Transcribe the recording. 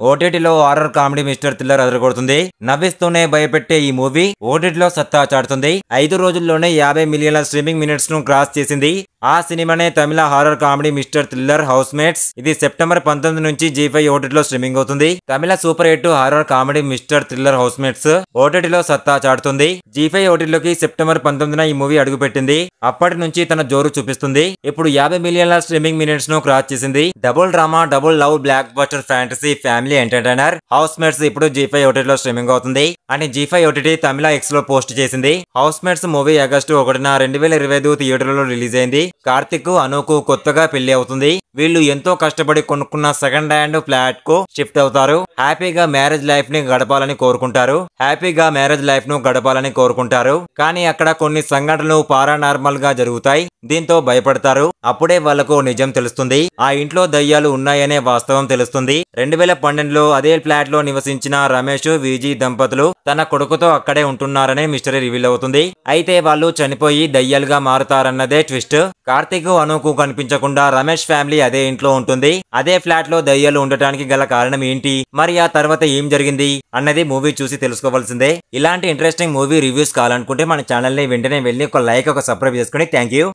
ఓటీటీలో horror comedy mister thriller అదరగొడుతుంది. నవ్విస్తూనే భయపెట్టే ఈ మూవీ ఓటీటీలో సత్తా చాటుతుంది. 5 రోజుల్లోనే 50 మిలియన్ల స్ట్రీమింగ్ మినిట్స్ ను క్రాస్ చేసింది. ఆ సినిమానే Tamil horror comedy mister thriller house mates. ఇది సెప్టెంబర్ 19 నుంచి G5 ఓటీటీలో స్ట్రీమింగ్ అవుతుంది. Tamil super hit horror comedy mister thriller house mates ఓటీటీలో సత్తా చాటుతుంది. G5 ఓటీటీలోకి సెప్టెంబర్ 19న ఈ మూవీ అడుగుపెట్టింది. అప్పటి నుంచి తన జోరు చూపిస్తుంది. ఇప్పుడు 50 మిలియన్ల స్ట్రీమింగ్ మినిట్స్ ను క్రాస్ చేసింది. Double drama, double love, block buster fantasy family entertainer house mates ఇప్పుడు G5 ఓటీటీలో స్ట్రీమింగ్ అవుతుంది అని G5 ఓటీటీ తమిళ ఎక్స్ లో పోస్ట్ చేసింది. హౌస్ మేట్స్ మూవీ ఆగస్టు 1న 2025 థియేటర్లో రిలీజ్ అయింది. కార్తిక్, అనుకు కొత్తగా పెళ్లి అవుతుంది. వీళ్ళు ఎంతో కష్టపడి కొనుక్కున్న సెకండ్ హ్యాండ్ ఫ్లాట్ కు షిఫ్ట్ అవుతారు. హ్యాపీగా మ్యారేజ్ లైఫ్ ని గడపాలని కోరుకుంటారు. కానీ అక్కడ కొన్ని సంఘటనలు పారానార్మల్ గా జరుగుతాయి. దీంతో భయపడతారు. అప్పుడే వాళ్లకు నిజం తెలుస్తుంది. ఆ ఇంట్లో దయ్యాలు ఉన్నాయనే వాస్తవం తెలుస్తుంది. 2012లో అదే ఫ్లాట్ లో నివసించిన రమేష్, విజీ దంపతులు తన కొడుకుతో అక్కడే ఉంటున్నారనే మిస్టరీ రివీల్ అవుతుంది. అయితే వాళ్ళు చనిపోయి దయ్యాలుగా మారుతారన్నదే ట్విస్ట్. కార్తిక్, అనుకు కనిపించకుండా రమేష్ ఫ్యామిలీ అదే ఇంట్లో ఉంటుంది. అదే ఫ్లాట్ లో దయ్యాలు ఉండటానికి గల కారణం ఏంటి, మరి ఆ తర్వాత ఏం జరిగింది అన్నది మూవీ చూసి తెలుసుకోవాల్సిందే. ఇలాంటి ఇంట్రెస్టింగ్ మూవీ రివ్యూస్ కావాలనుకుంటే మన ఛానల్ ని వెంటనే వెళ్ళి ఒక లైక్, ఒక సబ్స్క్రైబ్ చేసుకుని థ్యాంక్ యూ.